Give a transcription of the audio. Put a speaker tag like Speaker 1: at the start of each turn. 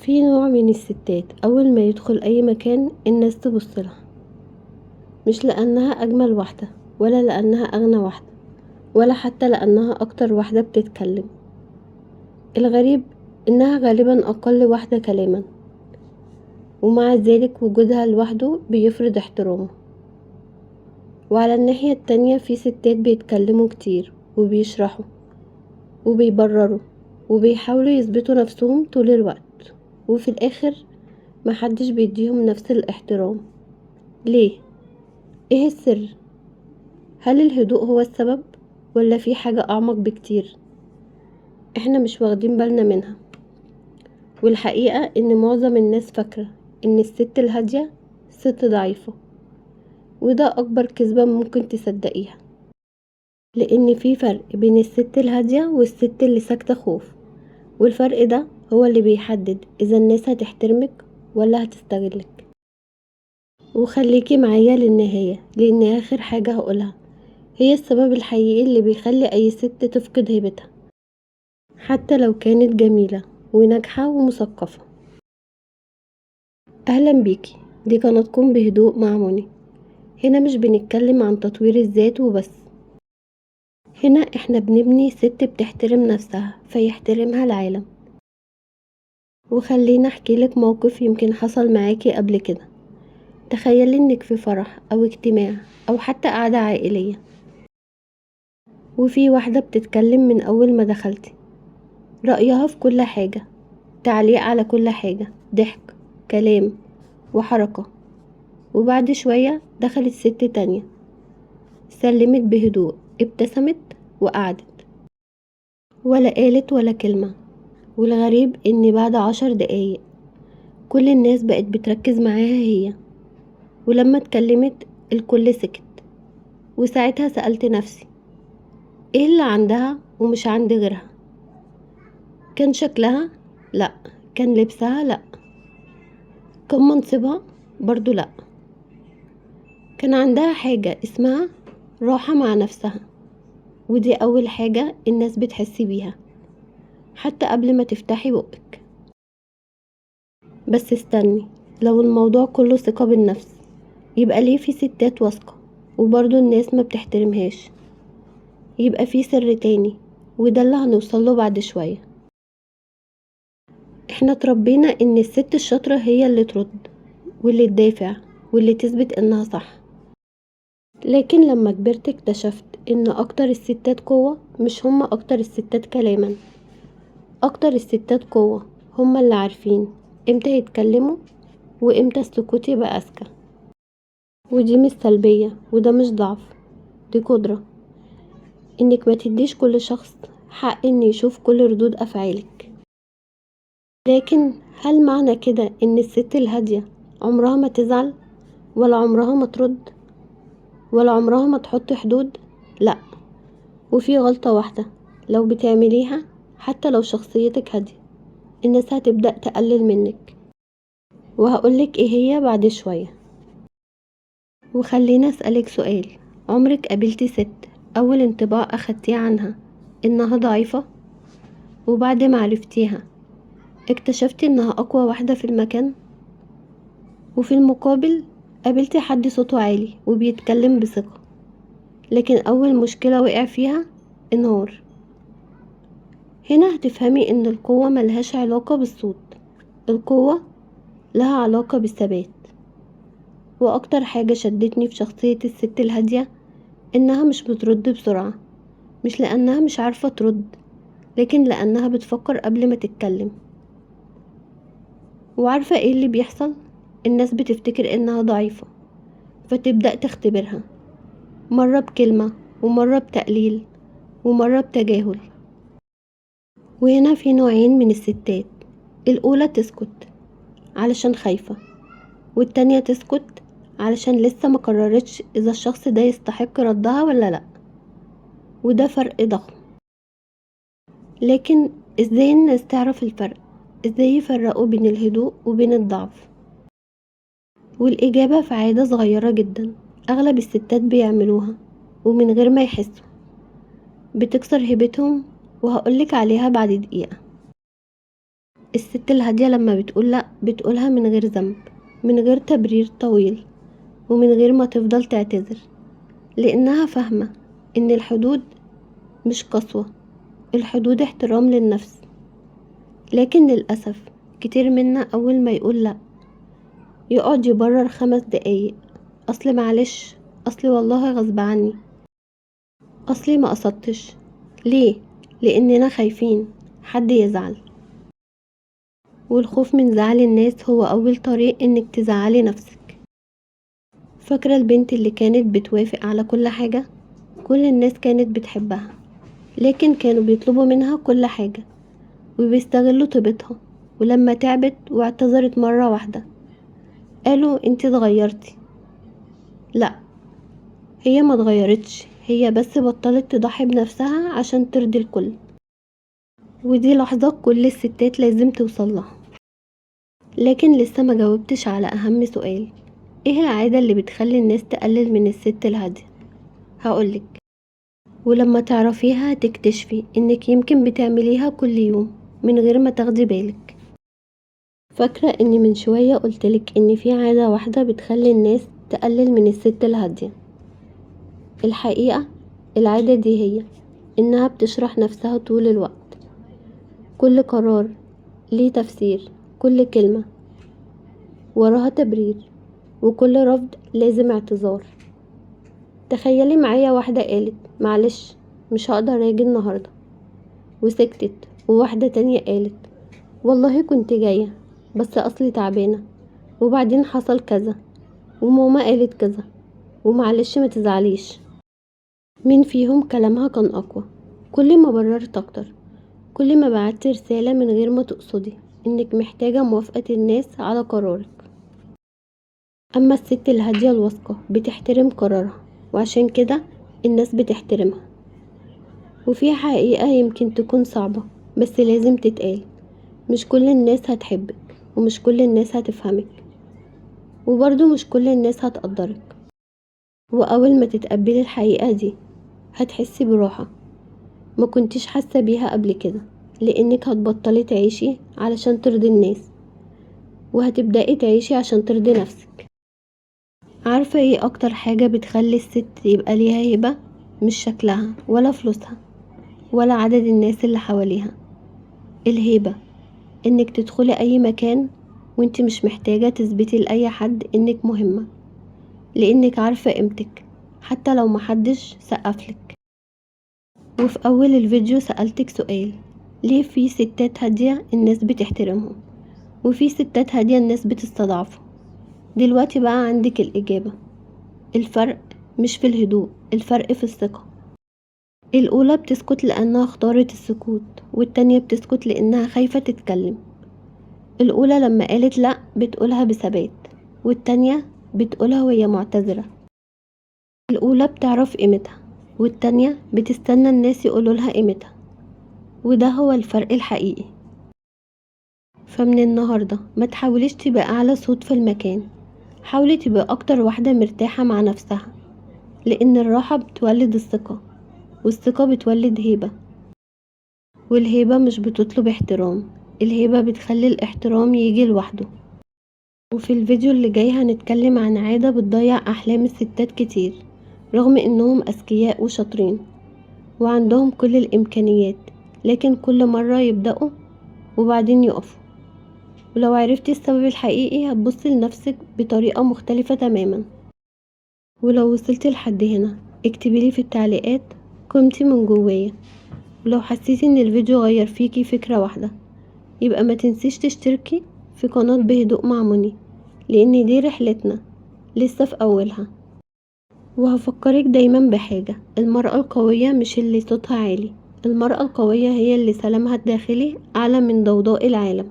Speaker 1: في نوع من الستات أول ما يدخل أي مكان الناس تبصلها، مش لأنها أجمل واحدة ولا لأنها أغنى واحدة ولا حتى لأنها أكتر واحدة بتتكلم. الغريب إنها غالبا أقل واحدة كلاما، ومع ذلك وجودها لوحده بيفرض احترامه. وعلى الناحية التانية في ستات بيتكلموا كتير وبيشرحوا وبيبرروا وبيحاولوا يثبتوا نفسهم طول الوقت، وفي الآخر محدش بيديهم نفس الاحترام. ليه؟ ايه السر؟ هل الهدوء هو السبب ولا في حاجة أعمق بكتير احنا مش واخدين بالنا منها؟ والحقيقة ان معظم الناس فاكرة ان الست الهادية ست ضعيفة، وده أكبر كذبة ممكن تصدقيها، لأن في فرق بين الست الهادية والست اللي ساكتة خوف، والفرق ده هو اللي بيحدد إذا الناس هتحترمك ولا هتستغلك. وخليكي معايا للنهاية، لأن آخر حاجة هقولها هي السبب الحقيقي اللي بيخلي أي ست تفقد هيبتها حتى لو كانت جميلة وناجحة ومثقفة. أهلا بيكي، دي قناتكم بهدوء مع منى. هنا مش بنتكلم عن تطوير الذات وبس، هنا احنا بنبني ست بتحترم نفسها فيحترمها العالم. وخلينا احكيلك موقف يمكن حصل معاكي قبل كده. تخيلي انك في فرح او اجتماع او حتى قعدة عائلية، وفي واحدة بتتكلم من اول ما دخلتي، رأيها في كل حاجة، تعليق على كل حاجة، ضحك، كلام وحركة. وبعد شوية دخلت ست تانية، سلمت بهدوء، ابتسمت وقعدت، ولا قالت ولا كلمة. والغريب ان بعد 10 دقايق كل الناس بقت بتركز معاها هي، ولما اتكلمت الكل سكت. وساعتها سألت نفسي ايه اللي عندها ومش عند غيرها؟ كان شكلها؟ لا. كان لبسها؟ لا. كان منصبها؟ برضو لا. كان عندها حاجة اسمها راحة مع نفسها، ودي أول حاجة الناس بتحس بيها حتى قبل ما تفتحي بقك. بس استني، لو الموضوع كله ثقة بالنفس، يبقى ليه في ستات واثقة وبرضو الناس ما بتحترمهاش؟ يبقى في سر تاني، وده اللي هنوصله بعد شوية. احنا اتربينا ان الست الشاطرة هي اللي ترد واللي تدافع واللي تثبت انها صح، لكن لما كبرت اكتشفت ان اكتر الستات قوة مش هما اكتر الستات كلاما. اكتر الستات قوة هما اللي عارفين امتى يتكلموا وامتى السكوت يبقى اذكى. ودي مش سلبية وده مش ضعف، دي قدرة انك ما تديش كل شخص حق ان يشوف كل ردود افعالك. لكن هل معنى كده ان الست الهادية عمرها ما تزعل ولا عمرها ما ترد ولا عمرها ما تحط حدود؟ لا. وفي غلطة واحدة لو بتعمليها حتى لو شخصيتك هادية، الناس هتبدأ تقلل منك، وهقولك ايه هي بعد شوية. وخلينا اسألك سؤال، عمرك قابلتي ست اول انطباع اخدتيه عنها انها ضعيفة، وبعد ما عرفتيها اكتشفتي انها اقوى واحدة في المكان؟ وفي المقابل قابلتي حد صوته عالي وبيتكلم بثقة، لكن اول مشكلة وقع فيها انهار. هنا هتفهمي ان القوة ملهاش علاقة بالصوت، القوة لها علاقة بالثبات. واكتر حاجة شدتني في شخصية الست الهادية انها مش بترد بسرعة، مش لانها مش عارفة ترد، لكن لانها بتفكر قبل ما تتكلم. وعارفة ايه اللي بيحصل؟ الناس بتفتكر انها ضعيفة فتبدأ تختبرها، مرة بكلمة ومرة بتقليل ومرة بتجاهل. وهنا في نوعين من الستات، الأولى تسكت علشان خايفة، والتانية تسكت علشان لسه مقررتش إذا الشخص ده يستحق ردها ولا لأ، وده فرق ضخم. لكن ازاي الناس تعرف الفرق؟ ازاي يفرقوا بين الهدوء وبين الضعف؟ والإجابة في عادة صغيرة جدا أغلب الستات بيعملوها ومن غير ما يحسوا، بتكسر هيبتهم، وهقولك عليها بعد دقيقة. الست الهادية لما بتقول لأ بتقولها من غير ذنب، من غير تبرير طويل، ومن غير ما تفضل تعتذر، لأنها فاهمة إن الحدود مش قسوة، الحدود احترام للنفس. لكن للأسف كتير منا أول ما يقول لأ يقعد يبرر 5 دقايق، أصل معلش، أصل والله غصب عني، أصلي ما قصدتش. ليه؟ لأننا خايفين حد يزعل، والخوف من زعل الناس هو أول طريق إنك تزعلي نفسك. فاكرة البنت اللي كانت بتوافق على كل حاجة؟ كل الناس كانت بتحبها، لكن كانوا بيطلبوا منها كل حاجة وبيستغلوا طيبتها. ولما تعبت واعتذرت مرة واحدة قالوا انتي اتغيرتي. لا، هي ما اتغيرتش، هي بس بطلت تضحي بنفسها عشان ترضي الكل. ودي لحظة كل الستات لازم توصلها. لكن لسه ما جاوبتش على أهم سؤال، ايه العادة اللي بتخلي الناس تقلل من الست الهادية؟ هقولك، ولما تعرفيها هتكتشفي انك يمكن بتعمليها كل يوم من غير ما تاخدي بالك. فاكرة اني من شوية قلتلك ان في عادة واحدة بتخلي الناس تقلل من الست الهادية؟ الحقيقة العادة دي هي انها بتشرح نفسها طول الوقت. كل قرار ليه تفسير، كل كلمة وراها تبرير، وكل رفض لازم اعتذار. تخيلي معايا واحدة قالت معلش مش هقدر اجي النهاردة وسكتت، وواحدة تانية قالت والله كنت جاية بس اصلي تعبانة، وبعدين حصل كذا، وماما قالت كذا، ومعلش ما تزعليش. مين فيهم كلامها كان اقوى؟ كل ما بررت اكتر، كل ما بعت رسالة من غير ما تقصدي انك محتاجة موافقة الناس على قرارك. اما الست الهادية الواثقة بتحترم قرارها، وعشان كده الناس بتحترمها. وفي حقيقة يمكن تكون صعبة بس لازم تتقال، مش كل الناس هتحبك، ومش كل الناس هتفهمك، وبرضه مش كل الناس هتقدرك. وأول ما تتقبلي الحقيقة دي هتحسي براحة ما كنتيش حاسة بيها قبل كده، لأنك هتبطلي تعيشي علشان ترضي الناس، وهتبدأي تعيشي عشان ترضي نفسك. عارفة ايه أكتر حاجة بتخلي الست يبقى ليها هيبة؟ مش شكلها ولا فلوسها ولا عدد الناس اللي حواليها. الهيبة انك تدخلي اي مكان وانت مش محتاجة تثبتي لأي حد انك مهمة، لانك عارفة قيمتك حتى لو محدش سقفلك. وفي اول الفيديو سألتك سؤال، ليه في ستات هادية الناس بتحترمهم وفي ستات هادية الناس بتستضعفهم؟ دلوقتي بقى عندك الإجابة. الفرق مش في الهدوء، الفرق في الثقة. الأولى بتسكت لأنها اختارت السكوت، والتانية بتسكت لأنها خايفة تتكلم. الأولى لما قالت لأ بتقولها بثبات، والتانية بتقولها وهي معتذرة. الأولى بتعرف قيمتها، والتانية بتستنى الناس يقولولها قيمتها. وده هو الفرق الحقيقي. فمن النهاردة ما تحاوليش تبقى أعلى صوت في المكان، حاولي تبقى أكتر واحدة مرتاحة مع نفسها، لأن الراحة بتولد الثقة، والثقة بتولد هيبة، والهيبة مش بتطلب احترام، الهيبة بتخلي الاحترام يجي لوحده. وفي الفيديو اللي جاي هنتكلم عن عادة بتضيع أحلام الستات كتير رغم إنهم أذكياء وشاطرين وعندهم كل الإمكانيات، لكن كل مرة يبدأوا وبعدين يقفوا. ولو عرفتي السبب الحقيقي هتبصي لنفسك بطريقة مختلفة تماما. ولو وصلتي لحد هنا اكتبيلي في التعليقات قيمتي من جوايا. ولو حسيتي ان الفيديو غير فيكي فكرة واحدة يبقى ما تنسيش تشتركي في قناة بهدوء مع منى، لان دي رحلتنا لسه في اولها. وهفكرك دايما بحاجة، المرأة القوية مش اللي صوتها عالي، المرأة القوية هي اللي سلامها الداخلي اعلى من ضوضاء العالم.